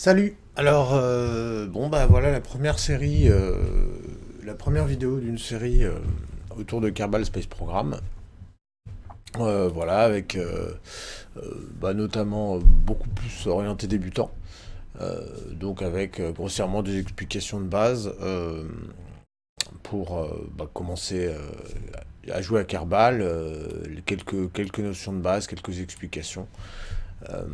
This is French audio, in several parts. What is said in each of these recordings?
Salut! Alors, bon bah voilà la première série, la première vidéo d'une série autour de Kerbal Space Program. Voilà, avec bah, notamment beaucoup plus orienté débutant. Donc avec grossièrement des explications de base pour bah, commencer à jouer à Kerbal, quelques notions de base, quelques explications. Euh,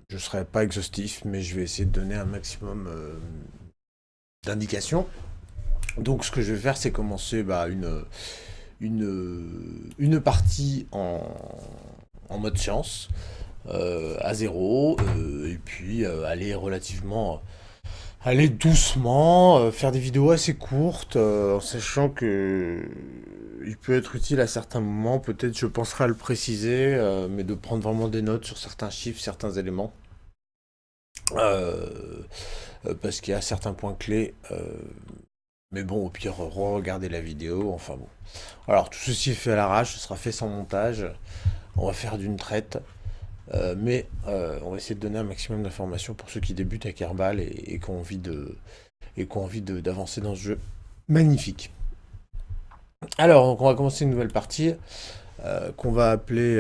je ne serai pas exhaustif, mais je vais essayer de donner un maximum d'indications. Donc ce que je vais faire, c'est commencer bah, une partie en mode science, à zéro, et puis aller doucement, faire des vidéos assez courtes, en sachant que il peut être utile à certains moments, peut-être je penserai à le préciser, mais de prendre vraiment des notes sur certains chiffres, certains éléments, euh, parce qu'il y a certains points clés. Mais bon, au pire, re-regarder la vidéo, enfin bon. Alors, tout ceci est fait à l'arrache, ce sera fait sans montage. On va faire d'une traite. Mais on va essayer de donner un maximum d'informations pour ceux qui débutent à Kerbal et qui ont envie d'avancer dans ce jeu magnifique. Alors, donc on va commencer une nouvelle partie qu'on va appeler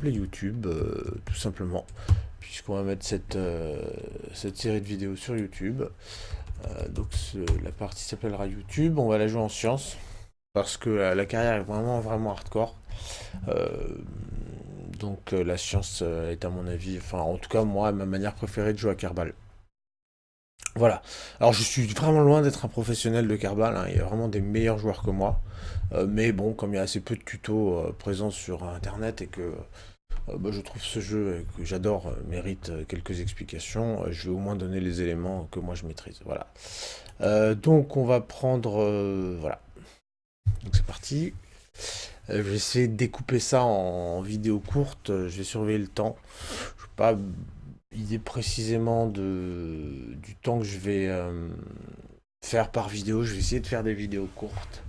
YouTube, tout simplement, puisqu'on va mettre cette série de vidéos sur YouTube. La partie s'appellera YouTube. On va la jouer en science parce que la carrière est vraiment hardcore. Euh, la science est à mon avis, enfin en tout cas moi, ma manière préférée de jouer à Kerbal. Voilà. Alors je suis vraiment loin d'être un professionnel de Kerbal, hein. Il y a vraiment des meilleurs joueurs que moi. Mais bon, comme il y a assez peu de tutos présents sur Internet et que bah, je trouve ce jeu que j'adore mérite quelques explications, je vais au moins donner les éléments que moi je maîtrise. Voilà. Donc on va prendre... voilà. Donc c'est parti. Je vais essayer de découper ça en vidéos courtes. Je vais surveiller le temps. Je n'ai pas idée précisément du temps que je vais faire par vidéo. Je vais essayer de faire des vidéos courtes.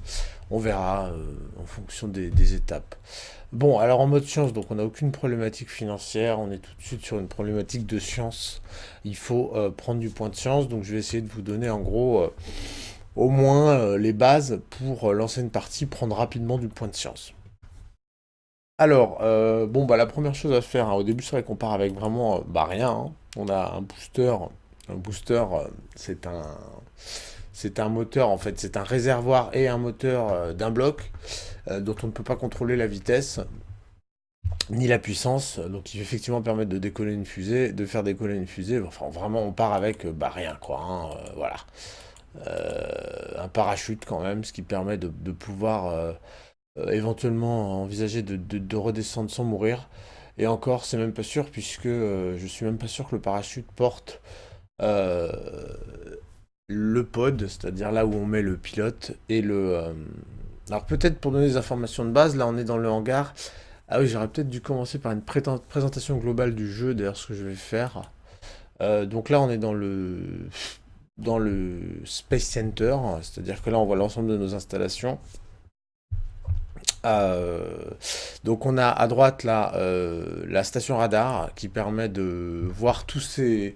On verra en fonction des étapes. Bon, alors en mode science, donc on n'a aucune problématique financière. On est tout de suite sur une problématique de science. Il faut prendre du point de science. Donc je vais essayer de vous donner en gros au moins les bases pour lancer une partie, prendre rapidement du point de science. Alors, bon, bah, la première chose à faire, hein, au début, c'est vrai qu'on part avec vraiment bah, rien, hein. On a un booster. Un booster, c'est un moteur, en fait, c'est un réservoir et un moteur d'un bloc dont on ne peut pas contrôler la vitesse ni la puissance. Donc, il va effectivement permettre de décoller une fusée, de faire décoller une fusée. Enfin, vraiment, on part avec bah, rien, quoi, hein, voilà. Un parachute, quand même, ce qui permet de pouvoir éventuellement envisager de redescendre sans mourir. Et encore, c'est même pas sûr, puisque je suis même pas sûr que le parachute porte euh, le pod, c'est-à-dire là où on met le pilote et le. Alors peut-être pour donner des informations de base, là on est dans le hangar. Ah oui, j'aurais peut-être dû commencer par une présentation globale du jeu, d'ailleurs ce que je vais faire. Donc là on est dans le Space Center, c'est-à-dire que là on voit l'ensemble de nos installations. Euh, donc on a à droite là la station radar qui permet de voir euh,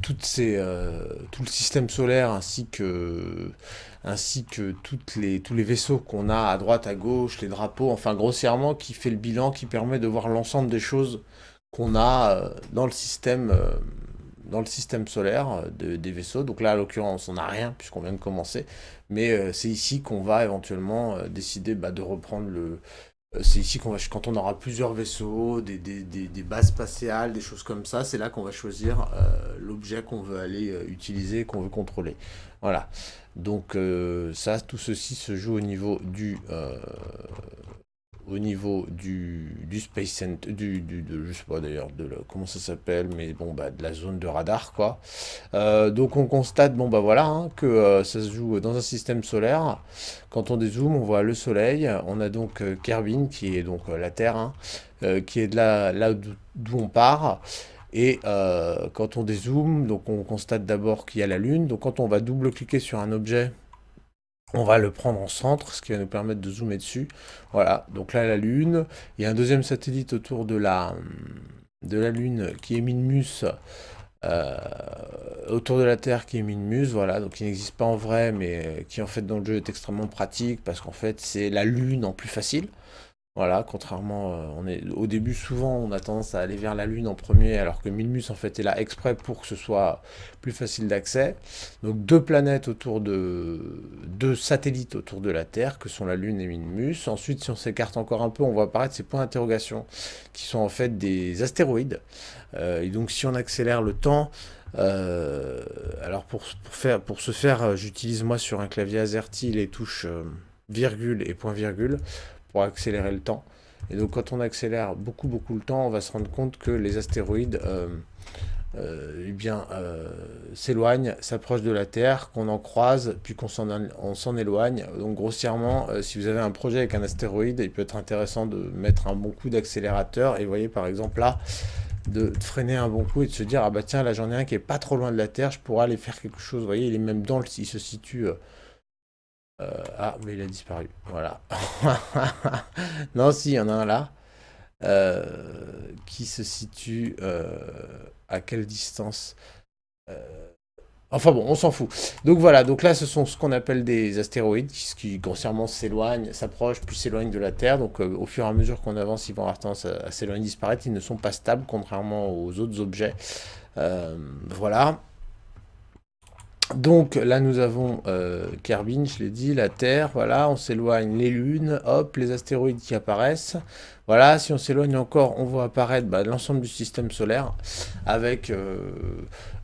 tout le système solaire ainsi que tous les vaisseaux qu'on a à droite, à gauche, les drapeaux, enfin grossièrement qui fait le bilan, qui permet de voir l'ensemble des choses qu'on a dans le système solaire des vaisseaux. Donc là, à l'occurrence, on n'a rien puisqu'on vient de commencer. Mais c'est ici qu'on va éventuellement décider bah, de reprendre le. C'est ici qu'on va, quand on aura plusieurs vaisseaux, des bases spatiales, des choses comme ça, c'est là qu'on va choisir l'objet qu'on veut aller utiliser, qu'on veut contrôler. Voilà. Donc ça, tout ceci se joue au niveau du Space Center, je sais pas d'ailleurs comment ça s'appelle, mais bon, bah, de la zone de radar, quoi. Donc on constate, bon, bah voilà, hein, que ça se joue dans un système solaire. Quand on dézoome, on voit le Soleil. On a donc Kerbin, qui est donc la Terre, hein, qui est de là d'où on part. Et quand on dézoome, donc on constate d'abord qu'il y a la Lune. Donc quand on va double-cliquer sur un objet, on va le prendre en centre, ce qui va nous permettre de zoomer dessus. Voilà, donc là la Lune. Il y a un deuxième satellite autour de la Lune qui émet une mousse euh, autour de la Terre qui émet une muse, voilà, donc qui n'existe pas en vrai, mais qui en fait dans le jeu est extrêmement pratique parce qu'en fait c'est la Lune en plus facile. Voilà, contrairement, au début souvent on a tendance à aller vers la Lune en premier, alors que Minmus en fait est là exprès pour que ce soit plus facile d'accès. Donc deux satellites autour de la Terre, que sont la Lune et Minmus. Ensuite, si on s'écarte encore un peu, on voit apparaître ces points d'interrogation, qui sont en fait des astéroïdes. Et donc si on accélère le temps, alors pour ce faire, j'utilise moi sur un clavier AZERTY les touches virgule et point virgule pour accélérer le temps. Et donc quand on accélère beaucoup le temps, on va se rendre compte que les astéroïdes s'éloignent, s'approchent de la Terre, qu'on en croise, puis on s'en éloigne. Donc grossièrement, si vous avez un projet avec un astéroïde, il peut être intéressant de mettre un bon coup d'accélérateur. Et vous voyez par exemple là, de freiner un bon coup et de se dire ah bah tiens là j'en ai un qui est pas trop loin de la Terre, je pourrais aller faire quelque chose. Vous voyez, il est même il se situe ah, mais il a disparu. Voilà. Non, si, il y en a un là. Qui se situe à quelle distance? Enfin bon, on s'en fout. Donc voilà, donc là ce sont ce qu'on appelle des astéroïdes qui grossièrement s'éloignent, s'approchent, puis s'éloignent de la Terre. Donc au fur et à mesure qu'on avance, ils vont avoir tendance à s'éloigner, disparaître. Ils ne sont pas stables, contrairement aux autres objets. Voilà. Donc là nous avons Kerbin, je l'ai dit, la Terre, voilà, on s'éloigne, les lunes, hop, les astéroïdes qui apparaissent. Voilà, si on s'éloigne encore, on voit apparaître l'ensemble du système solaire avec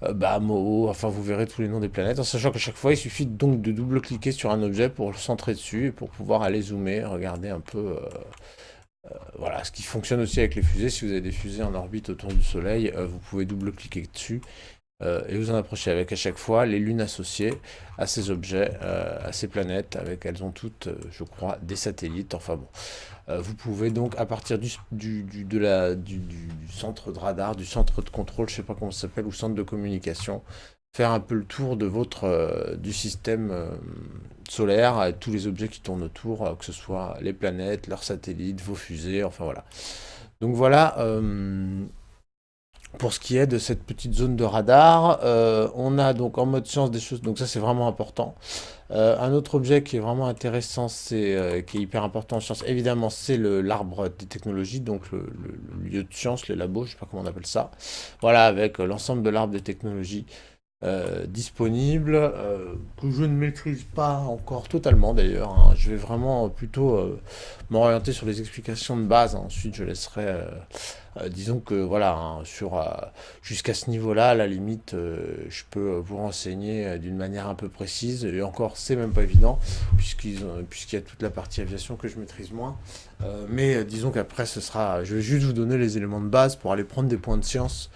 enfin vous verrez tous les noms des planètes, en sachant qu'à chaque fois il suffit donc de double-cliquer sur un objet pour le centrer dessus et pour pouvoir aller zoomer, regarder un peu voilà, ce qui fonctionne aussi avec les fusées. Si vous avez des fusées en orbite autour du Soleil, vous pouvez double-cliquer dessus et vous en approchez avec à chaque fois les lunes associées à ces objets, à ces planètes, avec elles ont toutes, je crois, des satellites. Enfin bon, vous pouvez donc à partir du centre de radar, du centre de contrôle, je sais pas comment ça s'appelle, ou centre de communication, faire un peu le tour de du système solaire, tous les objets qui tournent autour, que ce soit les planètes, leurs satellites, vos fusées, enfin voilà. Donc voilà. Pour ce qui est de cette petite zone de radar, on a donc en mode science des choses, donc ça c'est vraiment important. Un autre objet qui est vraiment intéressant, qui est hyper important en science, évidemment, c'est l'arbre des technologies, donc le lieu de science, le labo, je sais pas comment on appelle ça. Voilà, avec l'ensemble de l'arbre des technologies disponible, que je ne maîtrise pas encore totalement d'ailleurs, hein. Je vais vraiment plutôt m'orienter sur les explications de base, hein. Ensuite je laisserai, disons que voilà, hein, jusqu'à ce niveau-là, à la limite, je peux vous renseigner d'une manière un peu précise, et encore c'est même pas évident, puisqu'il y a toute la partie aviation que je maîtrise moins. Mais disons qu'après je vais juste vous donner les éléments de base pour aller prendre des points de science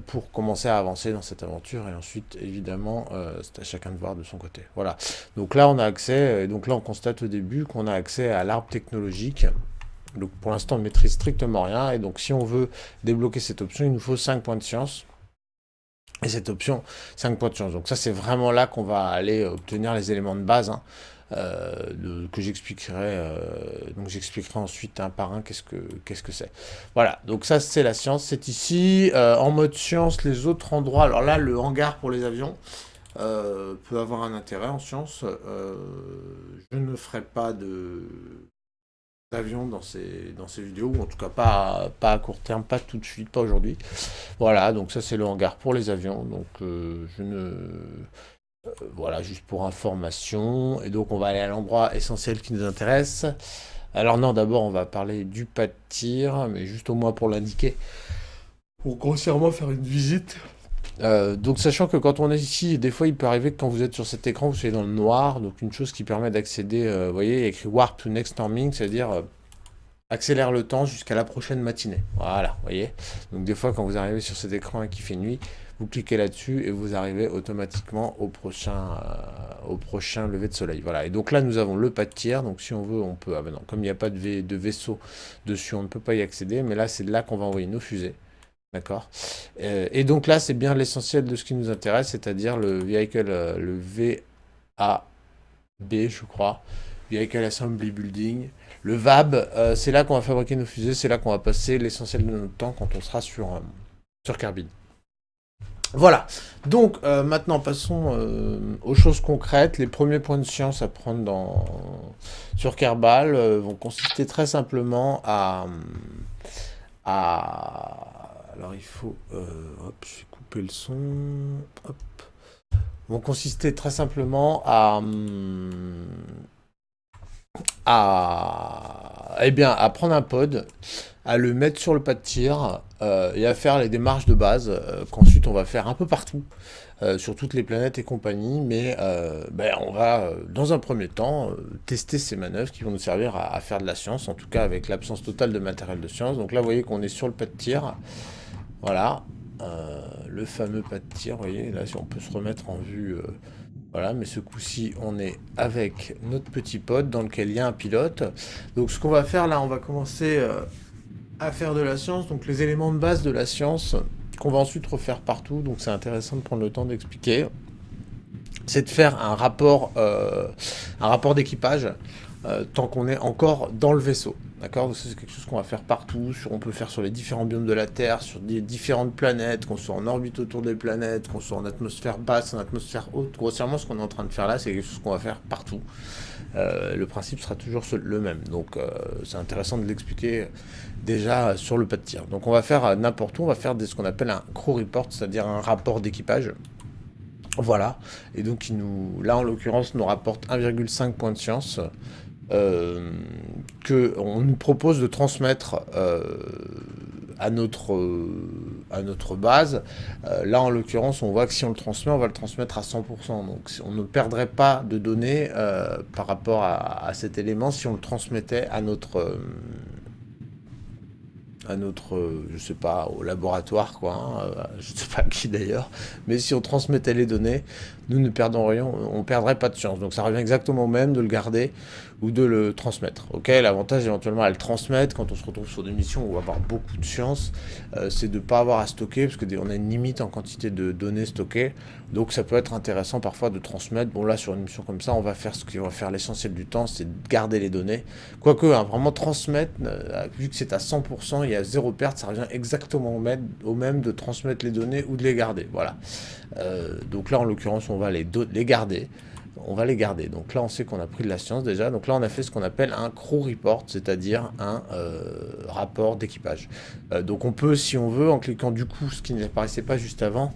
pour commencer à avancer dans cette aventure, et ensuite évidemment c'est à chacun de voir de son côté. Voilà, donc là on a accès, donc là on constate au début qu'on a accès à l'arbre technologique. Donc pour l'instant on ne maîtrise strictement rien, et donc si on veut débloquer cette option, il nous faut 5 points de science. Et cette option, 5 points de science. Donc ça c'est vraiment là qu'on va aller obtenir les éléments de base, hein, que j'expliquerai. Donc j'expliquerai ensuite un par un qu'est-ce que c'est. Voilà, donc ça c'est la science, c'est ici. En mode science, les autres endroits, alors là le hangar pour les avions peut avoir un intérêt en science. Je ne ferai pas d'avion dans ces vidéos, ou en tout cas pas à court terme, pas tout de suite, pas aujourd'hui. Voilà, donc ça c'est le hangar pour les avions, donc voilà, juste pour information. Et donc on va aller à l'endroit essentiel qui nous intéresse. Alors non, d'abord on va parler du pas de tir, mais juste au moins pour l'indiquer, pour grossièrement faire une visite. Donc sachant que quand on est ici, des fois il peut arriver que quand vous êtes sur cet écran, vous soyez dans le noir, donc une chose qui permet d'accéder, vous voyez, il y a écrit Warp to Next Norming, c'est-à-dire accélère le temps jusqu'à la prochaine matinée. Voilà, vous voyez. Donc des fois quand vous arrivez sur cet écran et qu'il fait nuit, vous cliquez là-dessus et vous arrivez automatiquement au prochain lever de soleil. Voilà, et donc là nous avons le pas de tir, donc si on veut on peut, ah ben non, comme il n'y a pas de vaisseau dessus, on ne peut pas y accéder, mais là c'est de là qu'on va envoyer nos fusées. D'accord. Et donc là, c'est bien l'essentiel de ce qui nous intéresse, c'est-à-dire le vehicle, le VAB, je crois, Vehicle Assembly Building, Le VAB, c'est là qu'on va fabriquer nos fusées, c'est là qu'on va passer l'essentiel de notre temps quand on sera sur Kerbin. Voilà, donc maintenant passons aux choses concrètes. Les premiers points de science à prendre sur Kerbal vont consister très simplement alors il faut... hop, je vais couper le son. Hop. Vont consister très simplement à prendre un pod, à le mettre sur le pas de tir et à faire les démarches de base qu'ensuite on va faire un peu partout, sur toutes les planètes et compagnie, mais on va dans un premier temps tester ces manœuvres qui vont nous servir à faire de la science, en tout cas avec l'absence totale de matériel de science. Donc là vous voyez qu'on est sur le pas de tir, voilà, le fameux pas de tir, vous voyez, là si on peut se remettre en vue... voilà, mais ce coup-ci, on est avec notre petit pod dans lequel il y a un pilote. Donc ce qu'on va faire là, on va commencer à faire de la science. Donc les éléments de base de la science qu'on va ensuite refaire partout. Donc c'est intéressant de prendre le temps d'expliquer. C'est de faire un rapport d'équipage tant qu'on est encore dans le vaisseau. D'accord? Donc c'est quelque chose qu'on va faire partout, on peut faire sur les différents biomes de la Terre, sur des différentes planètes, qu'on soit en orbite autour des planètes, qu'on soit en atmosphère basse, en atmosphère haute. Grossièrement, ce qu'on est en train de faire là, c'est quelque chose qu'on va faire partout. Le principe sera toujours le même. Donc c'est intéressant de l'expliquer déjà sur le pas de tir. Donc on va faire n'importe où, on va faire ce qu'on appelle un crew report, c'est-à-dire un rapport d'équipage. Voilà. Et donc là en l'occurrence, nous rapporte 1,5 point de science. On nous propose de transmettre à notre base. Là, en l'occurrence, on voit que si on le transmet, on va le transmettre à 100%. Donc, on ne perdrait pas de données par rapport à cet élément si on le transmettait à notre je sais pas, au laboratoire, quoi, je sais pas qui d'ailleurs, mais si on transmettait les données, nous ne perdons rien, on perdrait pas de science. Donc ça revient exactement au même de le garder ou de le transmettre. Ok, l'avantage éventuellement à le transmettre quand on se retrouve sur des missions où on va avoir beaucoup de science, c'est de ne pas avoir à stocker, parce qu'on a une limite en quantité de données stockées, donc ça peut être intéressant parfois de transmettre. Bon là sur une mission comme ça, on va faire ce qu'on va faire l'essentiel du temps, c'est de garder les données. Quoique, vraiment transmettre, vu que c'est à 100%, il y a zéro perte, ça revient exactement au même de transmettre les données ou de les garder. Voilà. Donc là en l'occurrence, on va les garder. On va les garder. Donc là, on sait qu'on a pris de la science déjà. Donc là, on a fait ce qu'on appelle un crew report, c'est-à-dire un rapport d'équipage. Donc on peut, si on veut, en cliquant du coup, ce qui n'apparaissait pas juste avant,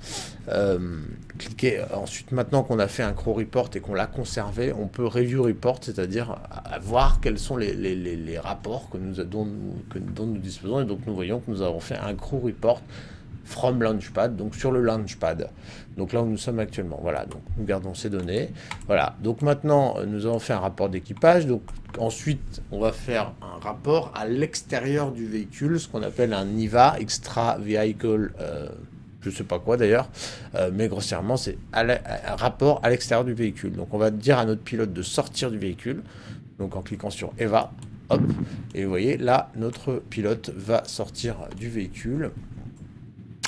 cliquer ensuite, maintenant qu'on a fait un crew report et qu'on l'a conservé, on peut review report, c'est-à-dire à voir quels sont les rapports dont nous disposons. Et donc nous voyons que nous avons fait un crew report from Launchpad, donc sur le Launchpad. Donc là où nous sommes actuellement. Voilà, donc nous gardons ces données. Voilà, donc maintenant nous avons fait un rapport d'équipage. Donc ensuite on va faire un rapport à l'extérieur du véhicule, ce qu'on appelle un IVA, Extra Vehicle, je sais pas quoi d'ailleurs, mais grossièrement c'est un rapport à l'extérieur du véhicule. Donc on va dire à notre pilote de sortir du véhicule, donc en cliquant sur EVA, hop, et vous voyez là notre pilote va sortir du véhicule.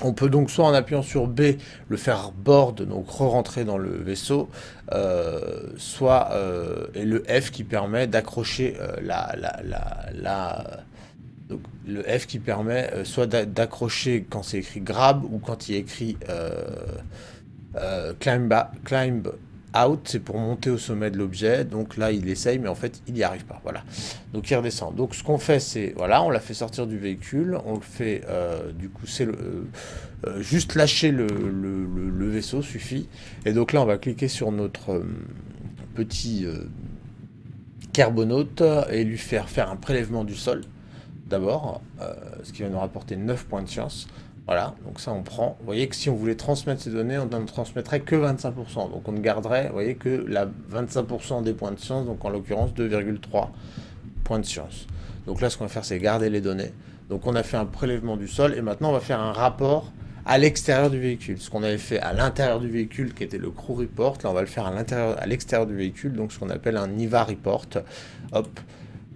On peut donc soit en appuyant sur B le faire board, donc re-rentrer dans le vaisseau, soit et le F qui permet d'accrocher donc le F qui permet soit d'accrocher quand c'est écrit grab ou quand il est écrit climb out, c'est pour monter au sommet de l'objet. Donc là il essaye mais en fait il n'y arrive pas, voilà, donc il redescend. Donc ce qu'on fait c'est, voilà, on l'a fait sortir du véhicule, on le fait du coup c'est juste lâcher le vaisseau suffit, et donc là on va cliquer sur notre petit carbonaute et lui faire un prélèvement du sol d'abord, ce qui va nous rapporter 9 points de science. Voilà, donc ça on prend. Vous voyez que si on voulait transmettre ces données, on ne transmettrait que 25%. Donc on ne garderait, vous voyez, que la 25% des points de science, donc en l'occurrence 2,3 points de science. Donc là ce qu'on va faire c'est garder les données. Donc on a fait un prélèvement du sol et maintenant on va faire un rapport à l'extérieur du véhicule. Ce qu'on avait fait à l'intérieur du véhicule qui était le crew report, là on va le faire à l'extérieur du véhicule, donc ce qu'on appelle un IVA report. Hop.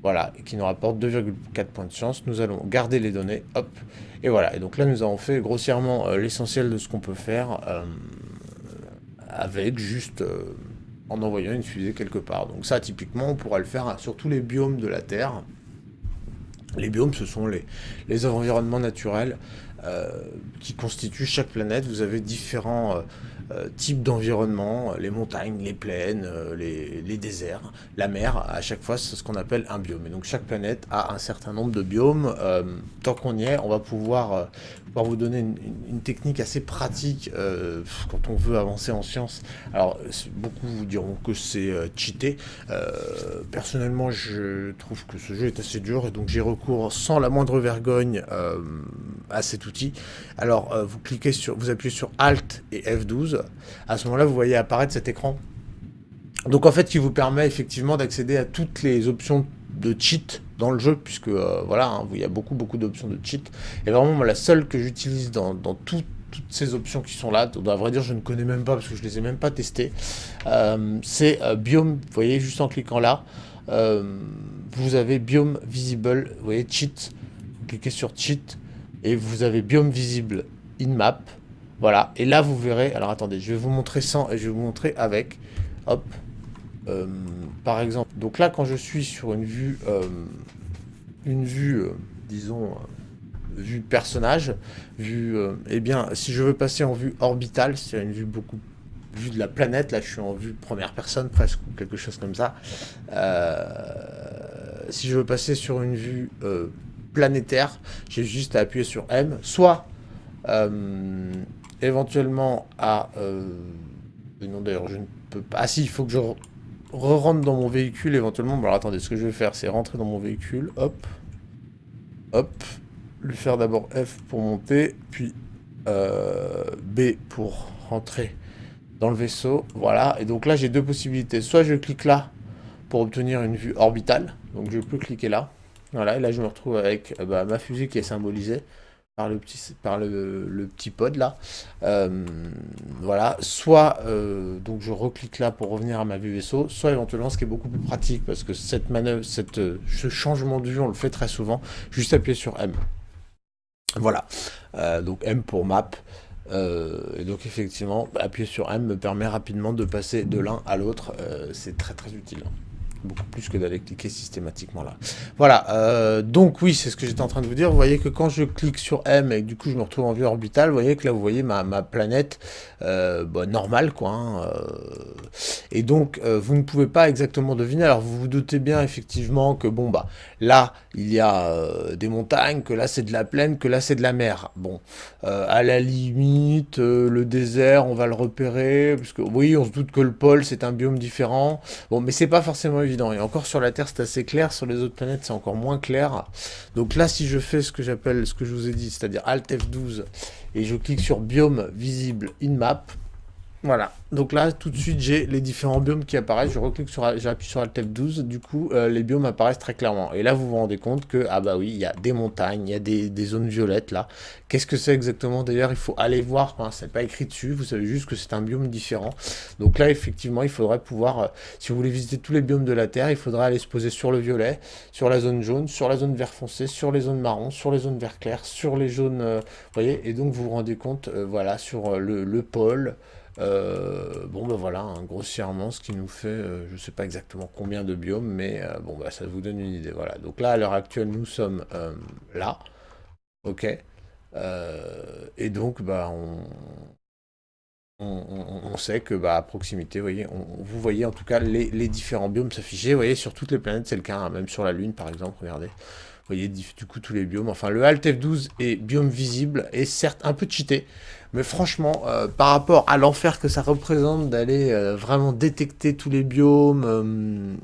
Voilà, qui nous rapporte 2,4 points de science. Nous allons garder les données, hop, et voilà. Et donc là, nous avons fait grossièrement l'essentiel de ce qu'on peut faire avec juste en envoyant une fusée quelque part. Donc ça, typiquement, on pourra le faire sur tous les biomes de la Terre. Les biomes, ce sont les environnements naturels qui constituent chaque planète. Vous avez différents types d'environnements, les montagnes, les plaines, les déserts, la mer. À chaque fois, c'est ce qu'on appelle un biome. Et donc chaque planète a un certain nombre de biomes. Tant qu'on y est, on va pouvoir vous donner une technique assez pratique quand on veut avancer en sciences. Alors, beaucoup vous diront que c'est cheaté. Personnellement, je trouve que ce jeu est assez dur et donc j'y recours sans la moindre vergogne à cet outil. Alors, vous appuyez sur Alt et F12. À ce moment-là, vous voyez apparaître cet écran. Donc, en fait, qui vous permet effectivement d'accéder à toutes les options de cheat dans le jeu, puisque voilà, hein, il y a beaucoup d'options de cheat. Et vraiment, moi, la seule que j'utilise dans toutes ces options qui sont là, à vrai dire, je ne connais même pas parce que je les ai même pas testées. C'est Biome, vous voyez, juste en cliquant là, vous avez Biome Visible, vous voyez, Cheat, vous cliquez sur Cheat, et vous avez Biome Visible in Map, voilà, et là vous verrez, alors attendez, je vais vous montrer sans, et je vais vous montrer avec, hop, par exemple, donc là quand je suis sur une vue, disons, vue personnage, eh bien, si je veux passer en vue orbitale, c'est une vue vue de la planète, là je suis en vue première personne presque, ou quelque chose comme ça. Si je veux passer sur une vue planétaire, j'ai juste à appuyer sur M, soit éventuellement à... non d'ailleurs je ne peux pas... Ah si, il faut que je rentre dans mon véhicule éventuellement. Bon alors attendez, ce que je vais faire c'est rentrer dans mon véhicule, hop, lui faire d'abord F pour monter, puis B pour rentrer dans le vaisseau, voilà, et donc là j'ai deux possibilités, soit je clique là pour obtenir une vue orbitale, donc je peux cliquer là, voilà, et là je me retrouve avec ma fusée qui est symbolisée par le petit pod là, voilà, soit donc je reclique là pour revenir à ma vue vaisseau, soit éventuellement ce qui est beaucoup plus pratique, parce que cette manœuvre, ce changement de vue on le fait très souvent, juste appuyer sur M. Voilà, donc M pour map, et donc effectivement, appuyer sur M me permet rapidement de passer de l'un à l'autre, c'est très très utile. Beaucoup plus que d'aller cliquer systématiquement là. Voilà, donc oui, c'est ce que j'étais en train de vous dire. Vous voyez que quand je clique sur M et que du coup je me retrouve en vue orbitale, vous voyez que là vous voyez ma planète normale quoi. Hein, et donc vous ne pouvez pas exactement deviner. Alors vous vous doutez bien effectivement que bon bah là il y a des montagnes, que là c'est de la plaine, que là c'est de la mer. Bon, à la limite le désert on va le repérer parce que oui on se doute que le pôle c'est un biome différent. Bon mais c'est pas forcément évident. Et encore sur la Terre c'est assez clair, sur les autres planètes c'est encore moins clair. Donc là si je fais ce que j'appelle, ce que je vous ai dit, c'est-à-dire Alt F12 et je clique sur biome visible in map, voilà, donc là tout de suite j'ai les différents biomes qui apparaissent, j'appuie sur Alt F12, du coup les biomes apparaissent très clairement. Et là vous vous rendez compte que, ah bah oui, il y a des montagnes, il y a des zones violettes là. Qu'est-ce que c'est exactement d'ailleurs? Il faut aller voir, hein, c'est pas écrit dessus, vous savez juste que c'est un biome différent. Donc là effectivement il faudrait pouvoir, si vous voulez visiter tous les biomes de la Terre, il faudrait aller se poser sur le violet, sur la zone jaune, sur la zone vert foncé, sur les zones marron, sur les zones vert clair, sur les jaunes, vous voyez, et donc vous vous rendez compte, voilà, sur le pôle. Bon ben voilà, hein, grossièrement ce qui nous fait, je sais pas exactement combien de biomes, mais bon bah ça vous donne une idée, voilà. Donc là à l'heure actuelle nous sommes là, ok, et donc bah on sait que bah, à proximité, vous voyez, vous voyez en tout cas les différents biomes s'afficher, vous voyez sur toutes les planètes c'est le cas, hein, même sur la Lune par exemple, regardez. Vous voyez du coup tous les biomes. Enfin, le Alt F12 est biome visible et certes un peu cheaté. Mais franchement, par rapport à l'enfer que ça représente d'aller vraiment détecter tous les biomes,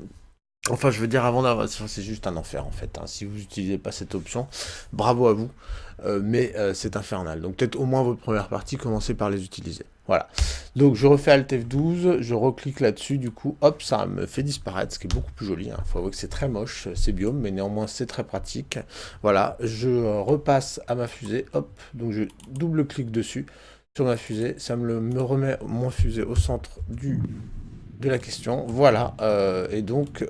enfin, je veux dire, avant d'avoir... C'est juste un enfer, en fait. Hein. Si vous n'utilisez pas cette option, bravo à vous. Mais c'est infernal. Donc peut-être au moins votre première partie, commencez par les utiliser. Voilà. Donc je refais Alt F12, je reclique là-dessus, du coup, hop, ça me fait disparaître, ce qui est beaucoup plus joli. Hein. Faut avouer que c'est très moche, ces biomes, mais néanmoins c'est très pratique. Voilà, je repasse à ma fusée, hop, donc je double-clique dessus sur ma fusée, ça me remet mon fusée au centre de la question. Voilà, et donc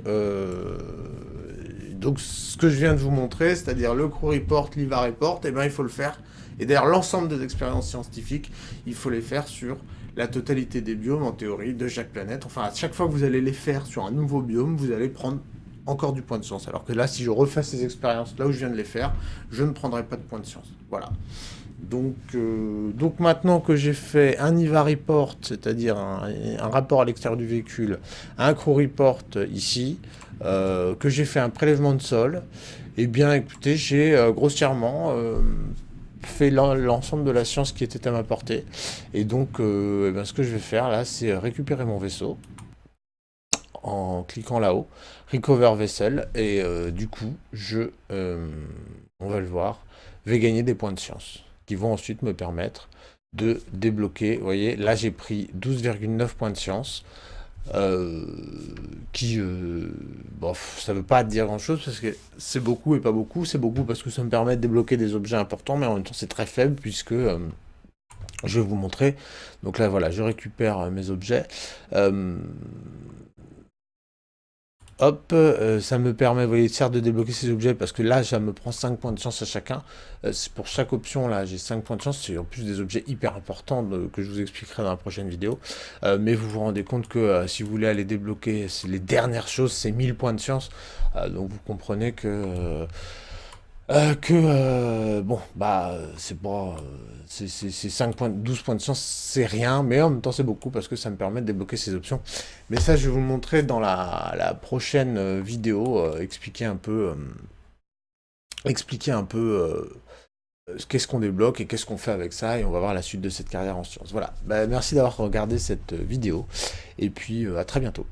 ce que je viens de vous montrer, c'est-à-dire le crew report, l'IVA report, et ben il faut le faire Et d'ailleurs, l'ensemble des expériences scientifiques, il faut les faire sur la totalité des biomes, en théorie, de chaque planète. Enfin, à chaque fois que vous allez les faire sur un nouveau biome, vous allez prendre encore du point de science. Alors que là, si je refais ces expériences là où je viens de les faire, je ne prendrai pas de point de science. Voilà. Donc maintenant que j'ai fait un IVA report, c'est-à-dire un rapport à l'extérieur du véhicule, un crew report ici, que j'ai fait un prélèvement de sol, eh bien écoutez, j'ai grossièrement fait l'ensemble de la science qui était à ma portée. Et donc eh bien, ce que je vais faire là, c'est récupérer mon vaisseau en cliquant là-haut, Recover Vessel, et du coup, on va le voir, vais gagner des points de science, qui vont ensuite me permettre de débloquer, vous voyez, là j'ai pris 12,9 points de science, bon, ça veut pas dire grand chose, parce que c'est beaucoup et pas beaucoup, c'est beaucoup parce que ça me permet de débloquer des objets importants, mais en même temps c'est très faible, puisque... je vais vous montrer. Donc là, voilà, je récupère mes objets. Hop, ça me permet, vous voyez, certes de débloquer ces objets, parce que là, ça me prend 5 points de chance à chacun. C'est pour chaque option, là, j'ai 5 points de chance. C'est en plus des objets hyper importants que je vous expliquerai dans la prochaine vidéo. Mais vous vous rendez compte que si vous voulez aller débloquer les dernières choses, c'est 1000 points de chance. Donc vous comprenez que... bon, bah, c'est pas... c'est 5 points, 12 points de chance, c'est rien, mais en même temps c'est beaucoup parce que ça me permet de débloquer ces options. Mais ça, je vais vous le montrer dans la prochaine vidéo, expliquer un peu qu'est-ce qu'on débloque et qu'est-ce qu'on fait avec ça, et on va voir la suite de cette carrière en sciences. Voilà, bah, merci d'avoir regardé cette vidéo, et puis à très bientôt.